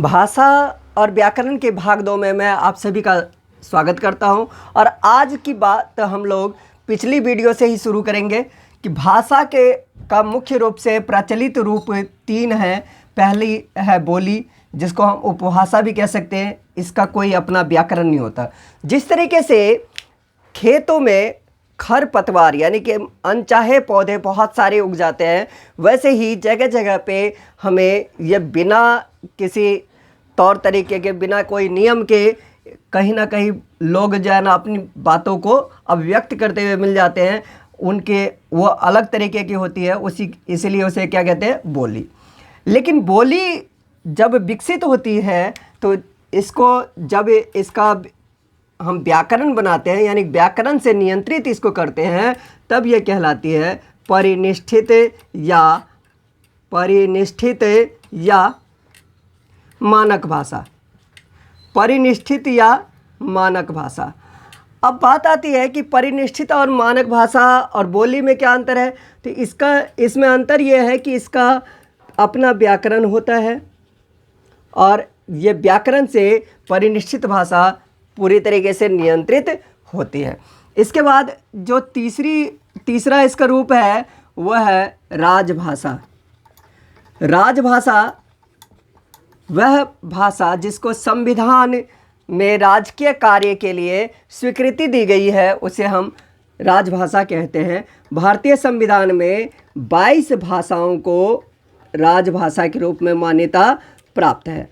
भाषा और व्याकरण के भाग 2 में मैं आप सभी का स्वागत करता हूं। और आज की बात हम लोग पिछली वीडियो से ही शुरू करेंगे कि भाषा के का मुख्य रूप से प्रचलित रूप 3 हैं। पहली है बोली, जिसको हम उपभाषा भी कह सकते हैं। इसका कोई अपना व्याकरण नहीं होता। जिस तरीके से खेतों में खरपतवार यानी कि अनचाहे पौधे बहुत सारे उग जाते हैं, वैसे ही जगह जगह पे हमें ये बिना किसी तौर तरीके के, बिना कोई नियम के कहीं ना कहीं लोग जो है ना अपनी बातों को अभिव्यक्त करते हुए मिल जाते हैं। उनके वो अलग तरीके की होती है, इसीलिए उसे क्या कहते हैं, बोली। लेकिन बोली जब विकसित होती है तो इसको जब इसका हम व्याकरण बनाते हैं, यानी व्याकरण से नियंत्रित इसको करते हैं, तब ये कहलाती है परिनिष्ठित या मानक भाषा। परिनिष्ठित या मानक भाषा। अब बात आती है कि परिनिष्ठित और मानक भाषा और बोली में क्या अंतर है। तो इसमें अंतर यह है कि इसका अपना व्याकरण होता है और ये व्याकरण से परिनिष्ठित भाषा पूरी तरीके से नियंत्रित होती है। इसके बाद जो तीसरा इसका रूप है वह है राजभाषा। राजभाषा वह भाषा जिसको संविधान में राजकीय कार्य के लिए स्वीकृति दी गई है, उसे हम राजभाषा कहते हैं। भारतीय संविधान में 22 भाषाओं को राजभाषा के रूप में मान्यता प्राप्त है।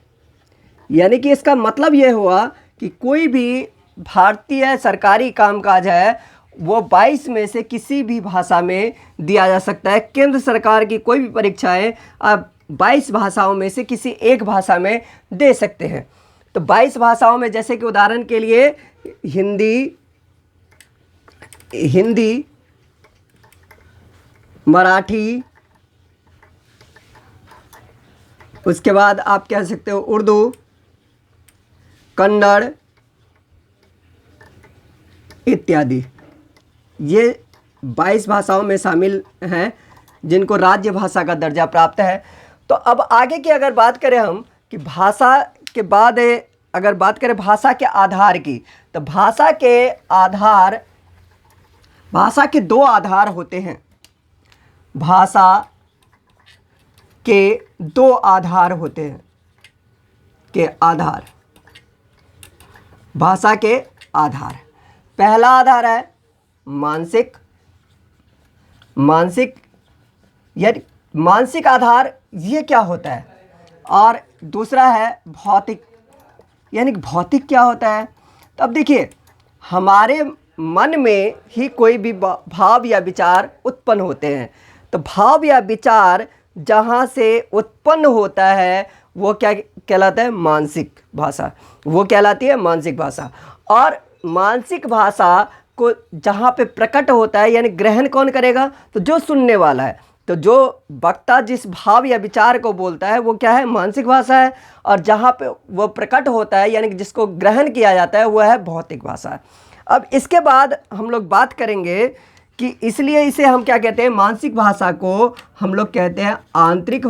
यानी कि इसका मतलब यह हुआ कि कोई भी भारतीय सरकारी कामकाज है वो 22 में से किसी भी भाषा में दिया जा सकता है। केंद्र सरकार की कोई भी परीक्षाएं आप 22 भाषाओं में से किसी एक भाषा में दे सकते हैं। तो 22 भाषाओं में जैसे कि उदाहरण के लिए हिंदी, मराठी, उसके बाद आप कह सकते हो उर्दू, कन्नड़ इत्यादि। ये 22 भाषाओं में शामिल हैं जिनको राज्य भाषा का दर्जा प्राप्त है। तो अब आगे की अगर बात करें हम कि भाषा के बाद अगर बात करें भाषा के आधार की, तो भाषा के 2 आधार होते हैं। भाषा के 2 आधार होते हैं भाषा के आधार। पहला आधार है मानसिक आधार। ये क्या होता है? और दूसरा है भौतिक। यानी भौतिक क्या होता है? तो अब देखिए, हमारे मन में ही कोई भी भाव या विचार उत्पन्न होते हैं। तो भाव या विचार जहाँ से उत्पन्न होता है वो क्या कहलाता है? मानसिक भाषा। वो कहलाती है मानसिक भाषा। और मानसिक भाषा को जहाँ पे प्रकट होता है, यानी ग्रहण कौन करेगा? तो जो सुनने वाला है। तो जो वक्ता जिस भाव या विचार को बोलता है वो क्या है? मानसिक भाषा है। और जहाँ पे वो प्रकट होता है, यानी जिसको ग्रहण किया जाता है, वो है भौतिक भाषा। अब इसके बाद हम लोग बात करेंगे कि इसलिए इसे हम क्या कहते हैं? मानसिक भाषा को हम लोग कहते हैं आंतरिक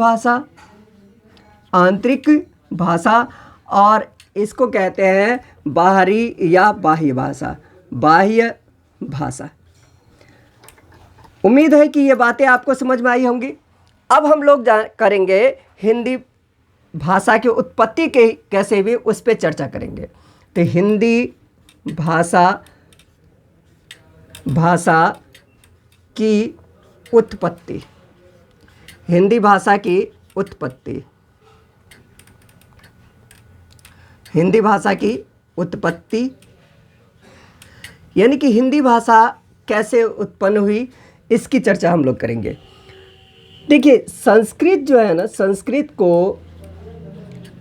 भाषा, और इसको कहते हैं बाहरी या बाह्य भाषा। उम्मीद है कि ये बातें आपको समझ में आई होंगी। अब हम लोग करेंगे हिंदी भाषा की उत्पत्ति के कैसे भी उस पर चर्चा करेंगे। तो हिंदी भाषा की उत्पत्ति। हिंदी भाषा की उत्पत्ति यानी कि हिंदी भाषा कैसे उत्पन्न हुई, इसकी चर्चा हम लोग करेंगे। देखिए, संस्कृत जो है ना,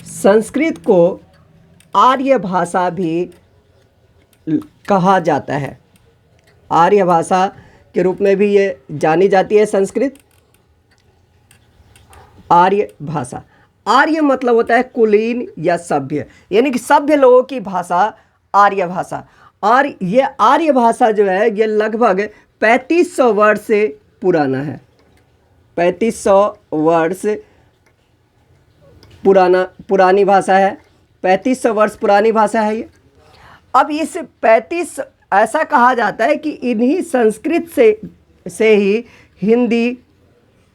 संस्कृत को आर्य भाषा भी कहा जाता है। आर्य भाषा के रूप में भी ये जानी जाती है संस्कृत। आर्य भाषा, आर्य मतलब होता है कुलीन या सभ्य, यानी कि सभ्य लोगों की भाषा आर्य भाषा। और ये आर्य भाषा जो है ये लगभग 3500 वर्ष से पुराना है। 3500 वर्ष पुरानी भाषा है। 3500 वर्ष पुरानी भाषा है ये। अब इस 35 ऐसा कहा जाता है कि इन्हीं संस्कृत से ही हिंदी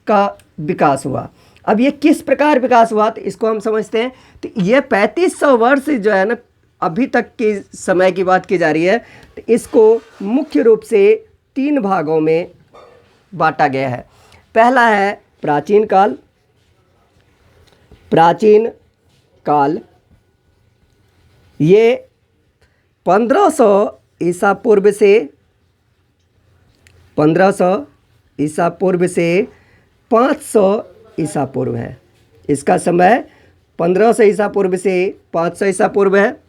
का विकास हुआ। अब ये किस प्रकार विकास हुआ तो इसको हम समझते हैं। तो ये 3500 वर्ष जो है ना, अभी तक के समय की बात की जा रही है, तो इसको मुख्य रूप से 3 भागों में बांटा गया है। पहला है प्राचीन काल। प्राचीन काल ये 1500 ईसा पूर्व से 500 ईसा पूर्व है। इसका समय 1500 ईसा पूर्व से 500 ईसा पूर्व है।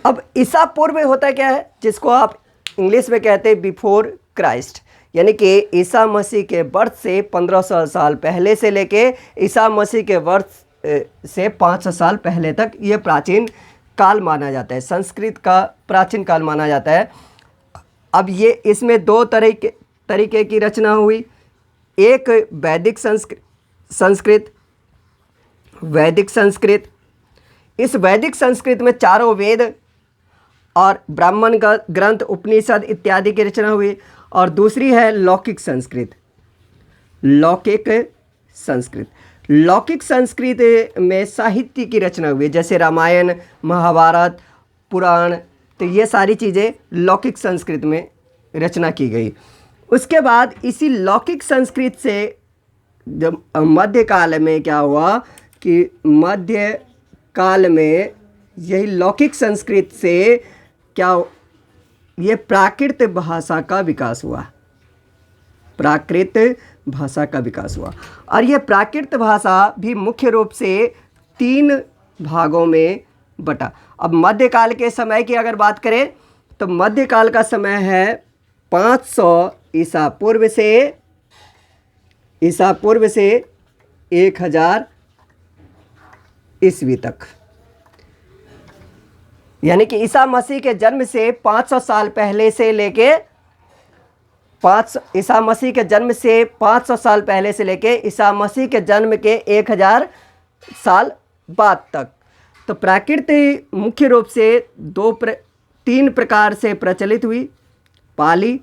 अब ईसा पूर्व होता क्या है, जिसको आप इंग्लिश में कहते हैं बिफोर क्राइस्ट, यानी कि ईसा मसीह के बर्थ से 1500 साल पहले से लेके ईसा मसीह के बर्थ से 500 साल पहले तक ये प्राचीन काल माना जाता है, संस्कृत का प्राचीन काल माना जाता है। अब ये इसमें 2 तरीके की रचना हुई। एक वैदिक संस्कृत। इस वैदिक संस्कृत में 4 वेद और ब्राह्मण का ग्रंथ, उपनिषद इत्यादि की रचना हुई। और दूसरी है लौकिक संस्कृत में साहित्य की रचना हुई, जैसे रामायण, महाभारत, पुराण। तो ये सारी चीज़ें लौकिक संस्कृत में रचना की गई। उसके बाद इसी लौकिक संस्कृत से जब मध्यकाल में क्या हुआ कि मध्यकाल में यही लौकिक संस्कृत से क्या ये प्राकृत भाषा का विकास हुआ। और ये प्राकृत भाषा भी मुख्य रूप से 3 भागों में बटा। अब मध्यकाल के समय की अगर बात करें तो मध्यकाल का समय है 500 ईसा पूर्व से 1000 ईस्वी तक, यानी कि ईसा मसीह के जन्म से 500 साल पहले से लेके ईसा मसीह के जन्म से 500 साल पहले से लेके ईसा मसीह के जन्म के 1000 साल बाद तक। तो प्राकृत मुख्य रूप से 3 प्रकार से प्रचलित हुई, पाली,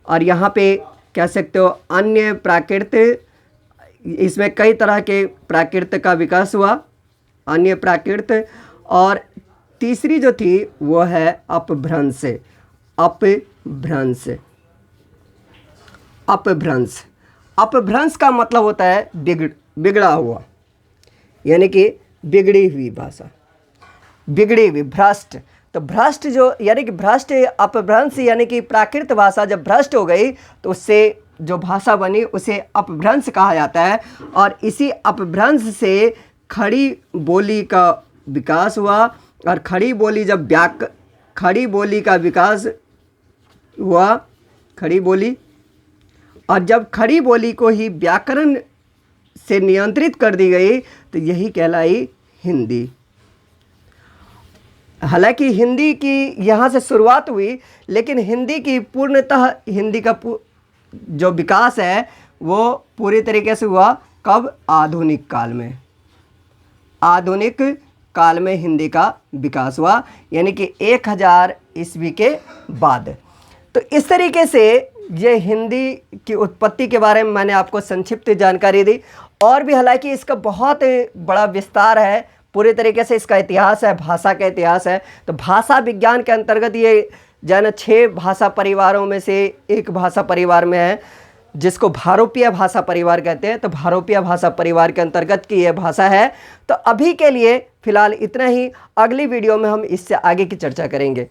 और यहाँ पे कह सकते हो अन्य प्राकृत। इसमें कई तरह के प्राकृत का विकास हुआ, अन्य प्राकृत। और तीसरी जो थी वो है अपभ्रंश। अपभ्रंश का मतलब होता है बिगड़ा हुआ, यानी कि बिगड़ी हुई भाषा, बिगड़ी हुई, भ्रष्ट। तो भ्रष्ट जो यानी कि भ्रष्ट, अपभ्रंश यानी कि प्राकृत भाषा जब भ्रष्ट हो गई तो उससे जो भाषा बनी उसे अपभ्रंश कहा जाता है। और इसी अपभ्रंश से खड़ी बोली का विकास हुआ। और खड़ी बोली का विकास हुआ, और जब खड़ी बोली को ही व्याकरण से नियंत्रित कर दी गई तो यही कहलाई हिंदी। हालांकि हिंदी की यहाँ से शुरुआत हुई, लेकिन हिंदी की पूर्णतः हिंदी का जो विकास है वो पूरी तरीके से हुआ कब? आधुनिक काल में हिंदी का विकास हुआ, यानी कि 1000 ईस्वी के बाद। तो इस तरीके से ये हिंदी की उत्पत्ति के बारे में मैंने आपको संक्षिप्त जानकारी दी। और भी हालांकि इसका बहुत बड़ा विस्तार है, पूरी तरीके से इसका इतिहास है, भाषा का इतिहास है। तो भाषा विज्ञान के अंतर्गत ये जो है ना 6 भाषा परिवारों में से एक भाषा परिवार में है, जिसको भारोपीय भाषा परिवार कहते हैं। तो भारोपीय भाषा परिवार के अंतर्गत की यह भाषा है। तो अभी के लिए फ़िलहाल इतना ही, अगली वीडियो में हम इससे आगे की चर्चा करेंगे।